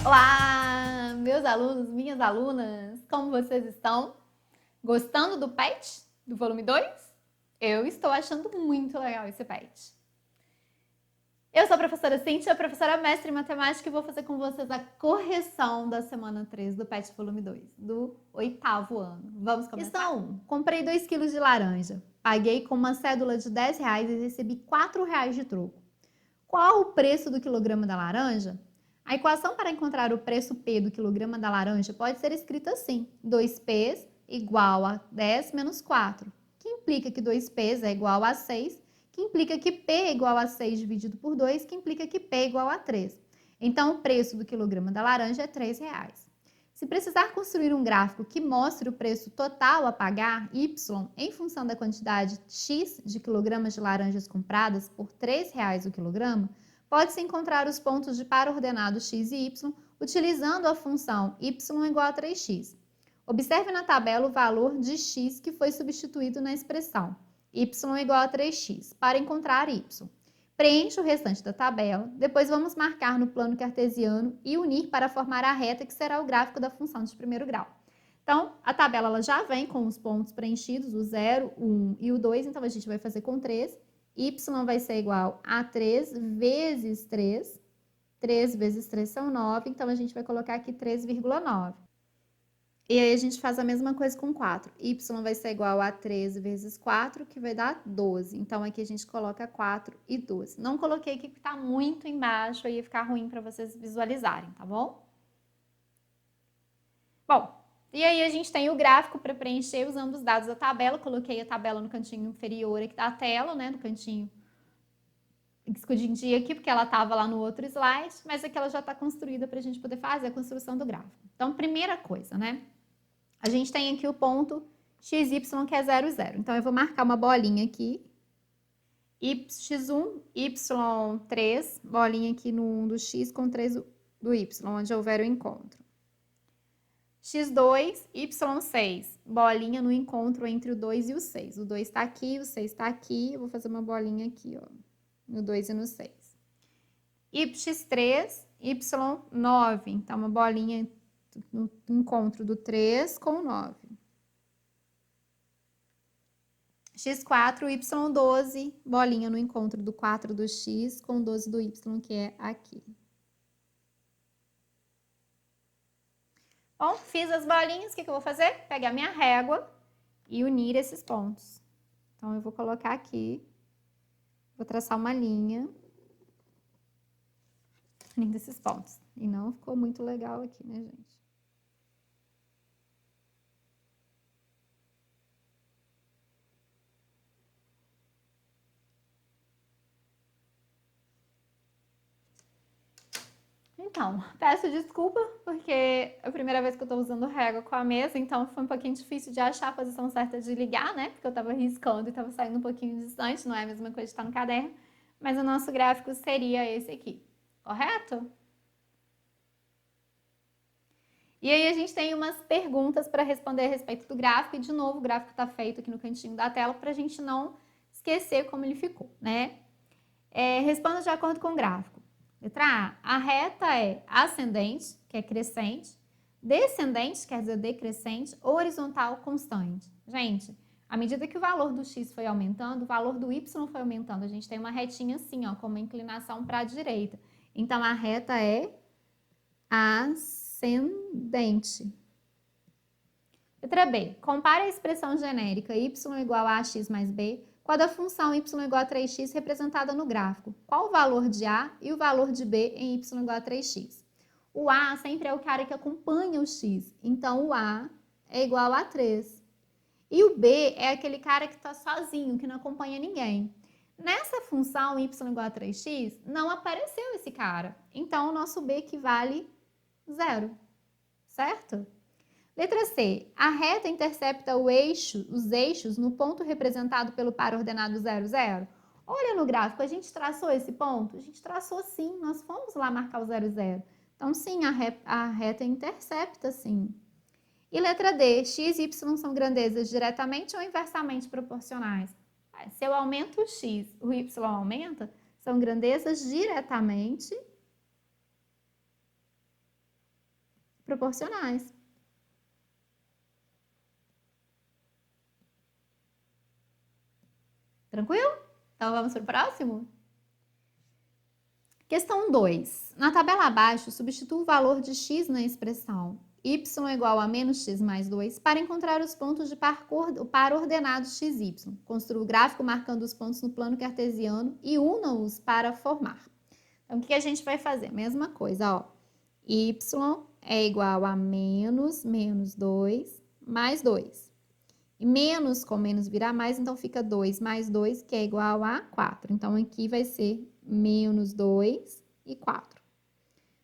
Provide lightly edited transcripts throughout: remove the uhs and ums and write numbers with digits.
Olá, meus alunos, minhas alunas, como vocês estão? Gostando do PET, do volume 2? Eu estou achando muito legal esse PET. Eu sou a professora Cíntia, professora mestre em matemática, e vou fazer com vocês a correção da semana 3 do PET volume 2, do 8º ano. Vamos começar? Questão 1. Comprei 2 kg de laranja, paguei com uma cédula de R$10 e recebi R$4 de troco. Qual o preço do quilograma da laranja? A equação para encontrar o preço P do quilograma da laranja pode ser escrita assim: 2P igual a 10 menos 4, que implica que 2P é igual a 6, que implica que P é igual a 6 dividido por 2, que implica que P é igual a 3. Então, o preço do quilograma da laranja é R$3. Se precisar construir um gráfico que mostre o preço total a pagar, Y, em função da quantidade X de quilogramas de laranjas compradas por R$3 o quilograma, pode-se encontrar os pontos de par ordenado x e y utilizando a função y igual a 3x. Observe na tabela o valor de x que foi substituído na expressão y igual a 3x para encontrar y. Preencha o restante da tabela, depois vamos marcar no plano cartesiano e unir para formar a reta que será o gráfico da função de primeiro grau. Então, a tabela ela já vem com os pontos preenchidos, o 0, o 1 e o 2, então a gente vai fazer com 3. Y vai ser igual a 3 vezes 3. 3 vezes 3 são 9, então a gente vai colocar aqui 3,9. E aí a gente faz a mesma coisa com 4. Y vai ser igual a 13 vezes 4, que vai dar 12. Então aqui a gente coloca 4 e 12. Não coloquei aqui porque está muito embaixo, aí ia ficar ruim para vocês visualizarem, tá bom? Bom, e aí a gente tem o gráfico para preencher usando os dados da tabela. Coloquei a tabela no cantinho inferior aqui da tela, né, no cantinho escondidinha aqui, porque ela estava lá no outro slide, mas aqui ela já está construída para a gente poder fazer a construção do gráfico. Então, primeira coisa, né? A gente tem aqui o ponto XY que é 0, 0. Então, eu vou marcar uma bolinha aqui. X1, Y3, bolinha aqui no 1 do X com 3 do Y, onde houver o encontro. X2, Y6, bolinha no encontro entre o 2 e o 6. O 2 está aqui, o 6 está aqui. Eu vou fazer uma bolinha aqui, ó, no 2 e no 6. Y3, Y9, então uma bolinha no encontro do 3 com o 9. X4, Y12, bolinha no encontro do 4 do X com o 12 do Y, que é aqui. Bom, fiz as bolinhas, o que eu vou fazer? Pegar minha régua e unir esses pontos. Então, eu vou colocar aqui, vou traçar uma linha unindo esses pontos. E não ficou muito legal aqui, né, gente? Então, peço desculpa, porque é a primeira vez que eu tô usando régua com a mesa, então foi um pouquinho difícil de achar a posição certa de ligar, né? Porque eu tava riscando e tava saindo um pouquinho distante, não é a mesma coisa de estar no caderno. Mas o nosso gráfico seria esse aqui, correto? E aí a gente tem umas perguntas para responder a respeito do gráfico, e de novo o gráfico tá feito aqui no cantinho da tela para a gente não esquecer como ele ficou, né? Responda de acordo com o gráfico. Letra A reta é ascendente, que é crescente, descendente, quer dizer decrescente, horizontal constante. Gente, à medida que o valor do x foi aumentando, o valor do y foi aumentando. A gente tem uma retinha assim, ó, com uma inclinação para a direita. Então, a reta é ascendente. Letra B. Compare a expressão genérica y igual a ax mais b com a da função y igual a 3x representada no gráfico. Qual o valor de A e o valor de B em y igual a 3x? O A sempre é o cara que acompanha o x, então o A é igual a 3. E o B é aquele cara que está sozinho, que não acompanha ninguém. Nessa função y igual a 3x, não apareceu esse cara, então o nosso B equivale 0, certo? Letra C. A reta intercepta os eixos no ponto representado pelo par ordenado 0, 0. Olha no gráfico, a gente traçou esse ponto? A gente traçou sim, nós fomos lá marcar o 0, 0. Então, sim, a reta intercepta, sim. E letra D. X e Y são grandezas diretamente ou inversamente proporcionais? Se eu aumento o X, o Y aumenta, são grandezas diretamente proporcionais. Tranquilo? Então, vamos para o próximo? Questão 2. Na tabela abaixo, substitua o valor de x na expressão y igual a menos x mais 2 para encontrar os pontos de par ordenados xy. Construa o gráfico marcando os pontos no plano cartesiano e una-os para formar. Então, o que a gente vai fazer? Mesma coisa, ó. Y é igual a menos 2 mais 2. E menos com menos vira mais, então fica 2 mais 2, que é igual a 4. Então, aqui vai ser menos 2 e 4.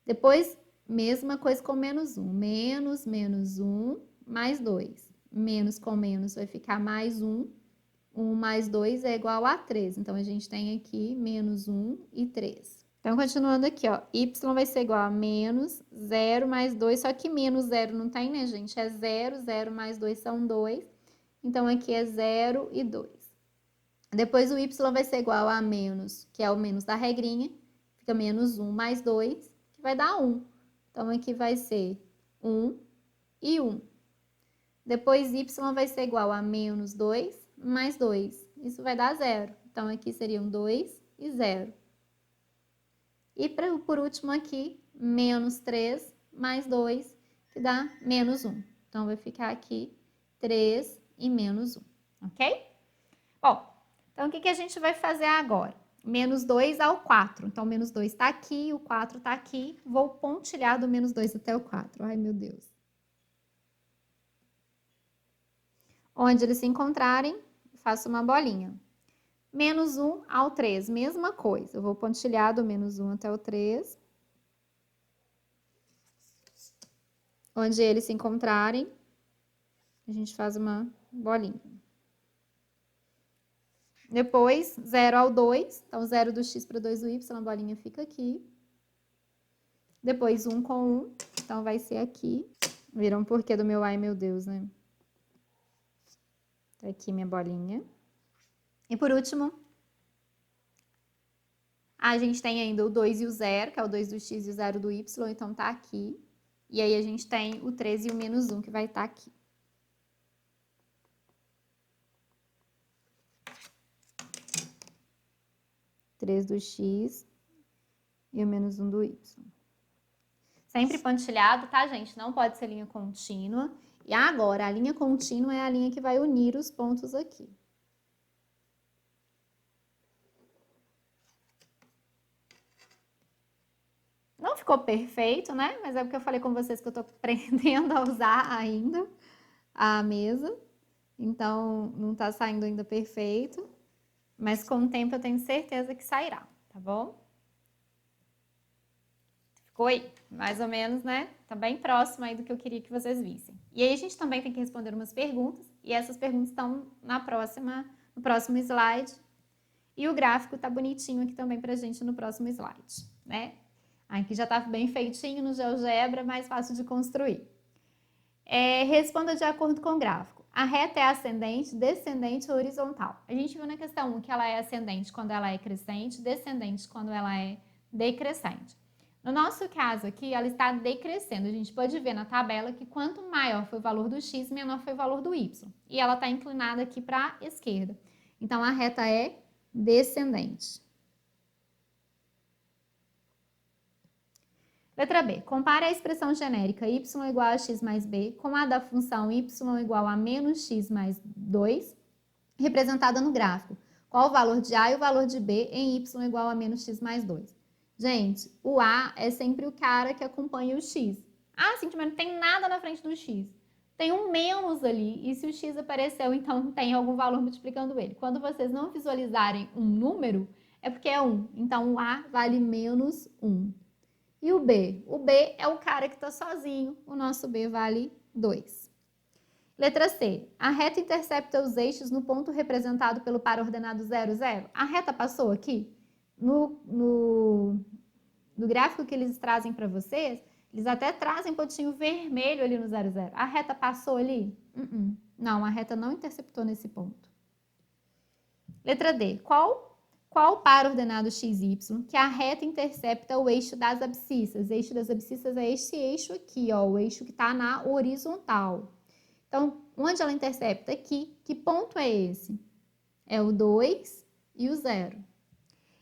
Depois, mesma coisa com menos 1. Menos 1 mais 2. Menos com menos vai ficar mais 1. 1 mais 2 é igual a 3. Então, a gente tem aqui menos 1 e 3. Então, continuando aqui, ó. Y vai ser igual a menos 0 mais 2. Só que menos 0 não tem, né, gente? É 0. 0 mais 2 são 2. Então, aqui é 0 e 2. Depois, o y vai ser igual a menos, que é o menos da regrinha. Fica menos 1 mais 2, que vai dar 1. Então, aqui vai ser 1 e 1. Depois, y vai ser igual a menos 2 mais 2. Isso vai dar 0. Então, aqui seriam 2 e 0. E, por último, aqui, menos 3 mais 2, que dá menos 1. Então, vai ficar aqui 3 e menos 1, ok? Bom, então o que a gente vai fazer agora? Menos 2 ao 4. Então, menos 2 está aqui, o 4 está aqui. Vou pontilhar do menos 2 até o 4. Ai, meu Deus. Onde eles se encontrarem, faço uma bolinha. Menos 1 ao 3, mesma coisa. Eu vou pontilhar do menos 1 até o 3. Onde eles se encontrarem, a gente faz uma bolinha. Depois, 0 ao 2. Então, 0 do x para 2 do y, a bolinha fica aqui. Depois, 1 com 1. Então, vai ser aqui. Viram o porquê do meu ai, meu Deus, né? Tá aqui minha bolinha. E por último, a gente tem ainda o 2 e o 0, que é o 2 do x e o 0 do y. Então, tá aqui. E aí, a gente tem o 3 e o menos 1, que vai estar aqui. Três do x e o menos 1 do y. Sempre pontilhado, tá, gente? Não pode ser linha contínua. E agora, a linha contínua é a linha que vai unir os pontos aqui. Não ficou perfeito, né? Mas é porque eu falei com vocês que eu tô aprendendo a usar ainda a mesa. Então, não tá saindo ainda perfeito. Mas com o tempo eu tenho certeza que sairá, tá bom? Ficou aí, mais ou menos, né? Tá bem próximo aí do que eu queria que vocês vissem. E aí a gente também tem que responder umas perguntas, e essas perguntas estão no próximo slide. E o gráfico tá bonitinho aqui também pra gente no próximo slide, né? Aqui já tá bem feitinho no GeoGebra, mais fácil de construir. Responda de acordo com o gráfico. A reta é ascendente, descendente ou horizontal? A gente viu na questão 1 que ela é ascendente quando ela é crescente, descendente quando ela é decrescente. No nosso caso aqui, ela está decrescendo. A gente pode ver na tabela que quanto maior foi o valor do x, menor foi o valor do y. E ela está inclinada aqui para a esquerda. Então, a reta é descendente. Letra B. Compare a expressão genérica y igual a x mais b com a da função y igual a menos x mais 2, representada no gráfico. Qual o valor de a e o valor de b em y igual a menos x mais 2? Gente, o a é sempre o cara que acompanha o x. Ah, sim, mas não tem nada na frente do x. Tem um menos ali, e se o x apareceu, então tem algum valor multiplicando ele. Quando vocês não visualizarem um número, é porque é 1. Então, o a vale menos 1. E o B? O B é o cara que está sozinho. O nosso B vale 2. Letra C. A reta intercepta os eixos no ponto representado pelo par ordenado 0, 0. A reta passou aqui? No gráfico que eles trazem para vocês, eles até trazem pontinho vermelho ali no 0, 0. A reta passou ali? Não, a reta não interceptou nesse ponto. Letra D. Qual qual par ordenado xy que a reta intercepta o eixo das abscissas. O eixo das abscissas é esse eixo aqui, ó, o eixo que está na horizontal. Então, onde ela intercepta? Aqui. Que ponto é esse? É o 2 e o 0.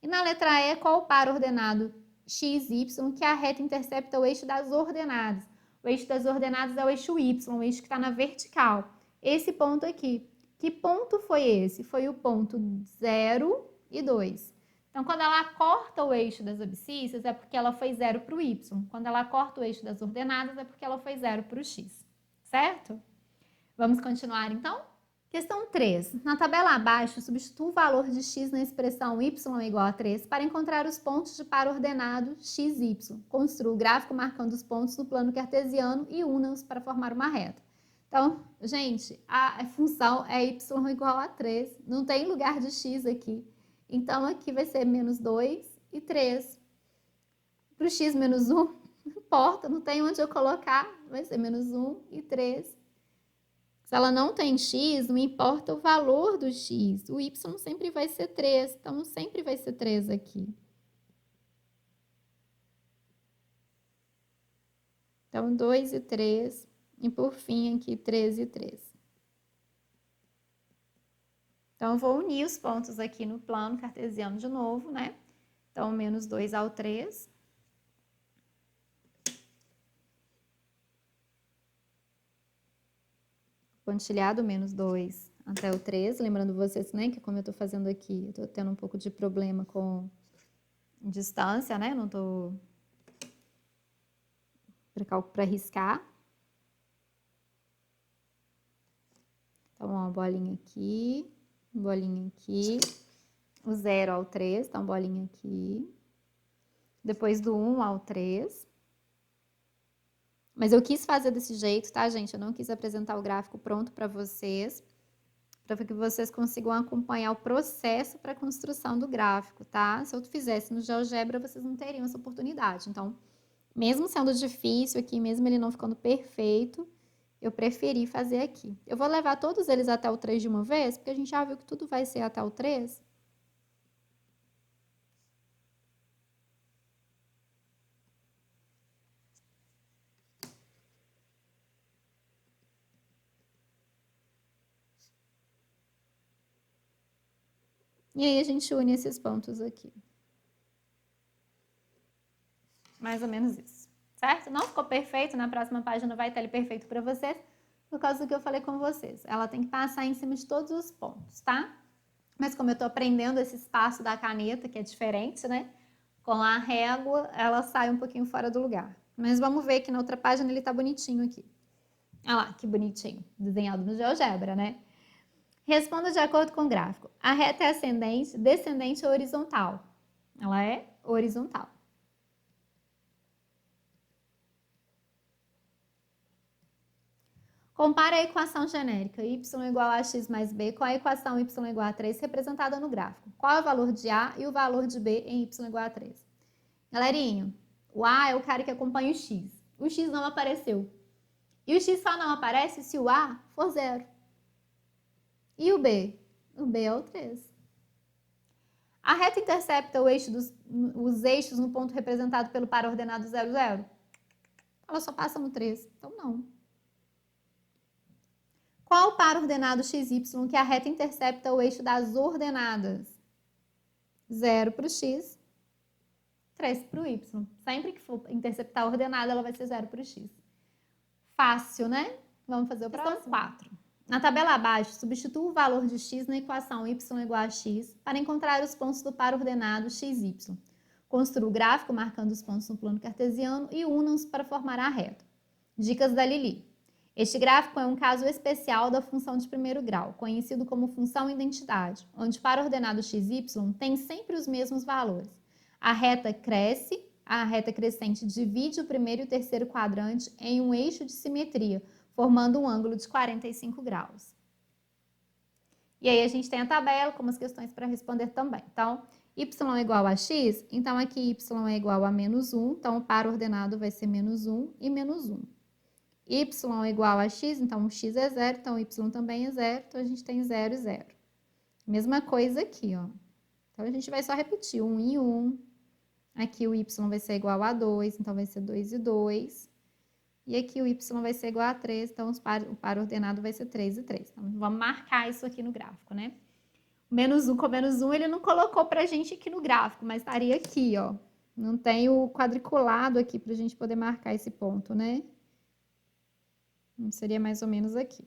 E na letra E, qual o par ordenado xy que a reta intercepta o eixo das ordenadas? O eixo das ordenadas é o eixo y, o eixo que está na vertical. Esse ponto aqui. Que ponto foi esse? Foi o ponto 0 e 2. Então, quando ela corta o eixo das abscissas, é porque ela foi 0 para o y. Quando ela corta o eixo das ordenadas, é porque ela foi 0 para o x. Certo? Vamos continuar, então? Questão 3. Na tabela abaixo, substitua o valor de x na expressão y é igual a 3 para encontrar os pontos de par ordenado xy. Construa o gráfico marcando os pontos no plano cartesiano e una-os para formar uma reta. Então, gente, a função é y igual a 3. Não tem lugar de x aqui. Então, aqui vai ser menos 2 e 3. Para o x menos 1, não importa, não tem onde eu colocar. Vai ser menos 1 e 3. Se ela não tem x, não importa o valor do x. O y sempre vai ser 3, então sempre vai ser 3 aqui. Então, 2 e 3. E por fim, aqui, 3 e 3. Então, eu vou unir os pontos aqui no plano cartesiano de novo, né? Então, menos 2 ao 3. Pontilhado, menos 2 até o 3. Lembrando vocês, né, que como eu tô fazendo aqui, eu tô tendo um pouco de problema com distância, né? Não tô para riscar. Então, ó, bolinha aqui, o 0 ao 3, então bolinha aqui. Depois do 1 ao 3. Mas eu quis fazer desse jeito, tá, gente? Eu não quis apresentar o gráfico pronto para vocês, para que vocês consigam acompanhar o processo para a construção do gráfico, tá? Se eu fizesse no GeoGebra, vocês não teriam essa oportunidade. Então, mesmo sendo difícil aqui, mesmo ele não ficando perfeito, eu preferi fazer aqui. Eu vou levar todos eles até o 3 de uma vez, porque a gente já viu que tudo vai ser até o 3. E aí a gente une esses pontos aqui. Mais ou menos isso, certo? Não ficou perfeito, na próxima página vai estar ele perfeito para vocês, por causa do que eu falei com vocês. Ela tem que passar em cima de todos os pontos, tá? Mas como eu tô aprendendo esse espaço da caneta, que é diferente, né? Com a régua, ela sai um pouquinho fora do lugar. Mas vamos ver que na outra página ele tá bonitinho aqui. Olha lá, que bonitinho, desenhado no GeoGebra, né? Responda de acordo com o gráfico. A reta é ascendente, descendente ou horizontal? Ela é horizontal. Compare a equação genérica y igual a x mais b com a equação y igual a 3 representada no gráfico. Qual é o valor de A e o valor de B em y igual a 3? Galerinha, o A é o cara que acompanha o x. O x não apareceu. E o x só não aparece se o A for 0. E o B? O B é o 3. A reta intercepta os eixos no ponto representado pelo par ordenado 0, 0? Ela só passa no 3. Então, não. Qual o par ordenado xy que a reta intercepta o eixo das ordenadas? 0 para o x, 3 para o y. Sempre que for interceptar a ordenada, ela vai ser 0 para o x. Fácil, né? Vamos fazer o próximo. Questão 4. Na tabela abaixo, substitua o valor de x na equação y igual a x para encontrar os pontos do par ordenado xy. Construa o gráfico marcando os pontos no plano cartesiano e una-os para formar a reta. Dicas da Lili. Este gráfico é um caso especial da função de primeiro grau, conhecido como função identidade, onde para ordenado xy tem sempre os mesmos valores. A reta cresce, a reta crescente divide o primeiro e o terceiro quadrante em um eixo de simetria, formando um ângulo de 45 graus. E aí a gente tem a tabela com as questões para responder também. Então, y é igual a x, então aqui y é igual a menos 1, então o par ordenado vai ser menos 1 e menos 1. Y é igual a x, então o x é 0, então y também é 0, então a gente tem 0 e 0. Mesma coisa aqui, ó. Então, a gente vai só repetir 1 e 1. Aqui o y vai ser igual a 2, então vai ser 2 e 2. E aqui o y vai ser igual a 3, então o par ordenado vai ser 3 e 3. Então, vamos marcar isso aqui no gráfico, né? O menos 1 com menos 1 ele não colocou pra gente aqui no gráfico, mas estaria aqui, ó. Não tem o quadriculado aqui pra gente poder marcar esse ponto, né? Seria mais ou menos aqui.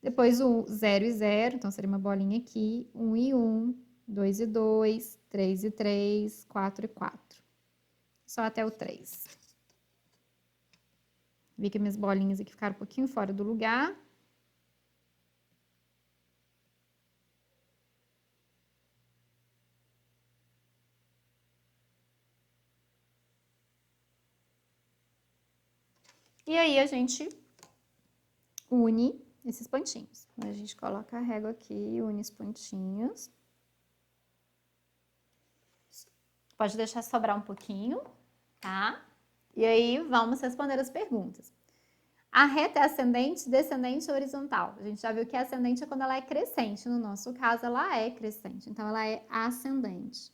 Depois o 0 e 0, então seria uma bolinha aqui. 1 e 1, 2 e 2, 3 e 3, 4 e 4. Só até o 3. Vi que minhas bolinhas aqui ficaram um pouquinho fora do lugar. E aí a gente une esses pontinhos. A gente coloca a régua aqui e une os pontinhos. Pode deixar sobrar um pouquinho, tá? E aí vamos responder as perguntas. A reta é ascendente, descendente ou horizontal? A gente já viu que ascendente é quando ela é crescente. No nosso caso, ela é crescente. Então, ela é ascendente.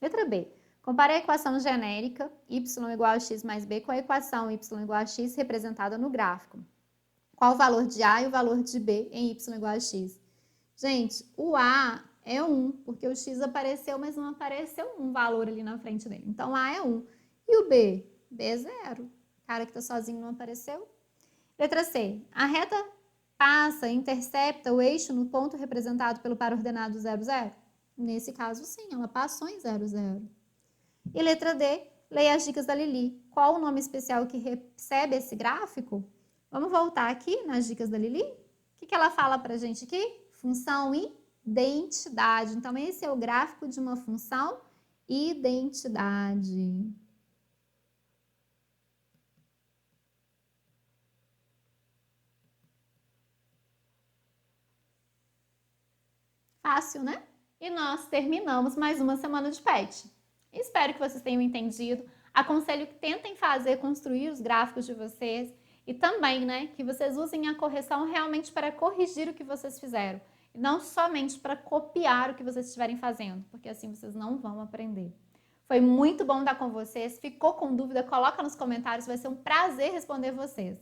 Letra B. Compare a equação genérica y igual a x mais b com a equação y igual a x representada no gráfico. Qual o valor de A e o valor de B em y igual a x? Gente, o A é 1, porque o x apareceu, mas não apareceu um valor ali na frente dele. Então, A é 1. E o B? B é 0. O cara que está sozinho não apareceu. Letra C. A reta passa, intercepta o eixo no ponto representado pelo par ordenado 0, 0? Nesse caso, sim, ela passou em 0, 0. E letra D. Leia as dicas da Lili. Qual o nome especial que recebe esse gráfico? Vamos voltar aqui nas dicas da Lili? O que ela fala para a gente aqui? Função identidade. Então, esse é o gráfico de uma função identidade. Fácil, né? E nós terminamos mais uma semana de PET. Espero que vocês tenham entendido. Aconselho que tentem construir os gráficos de vocês e também, né, que vocês usem a correção realmente para corrigir o que vocês fizeram. E não somente para copiar o que vocês estiverem fazendo, porque assim vocês não vão aprender. Foi muito bom estar com vocês. Ficou com dúvida? Coloca nos comentários, vai ser um prazer responder vocês.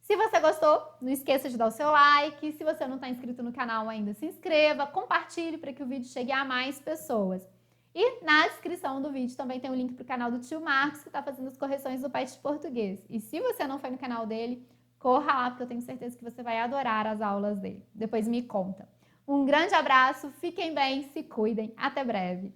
Se você gostou, não esqueça de dar o seu like. Se você não está inscrito no canal ainda, se inscreva, compartilhe para que o vídeo chegue a mais pessoas. E na descrição do vídeo também tem um link para o canal do tio Marcos, que está fazendo as correções do PET de português. E se você não foi no canal dele, corra lá, porque eu tenho certeza que você vai adorar as aulas dele. Depois me conta. Um grande abraço, fiquem bem, se cuidem. Até breve!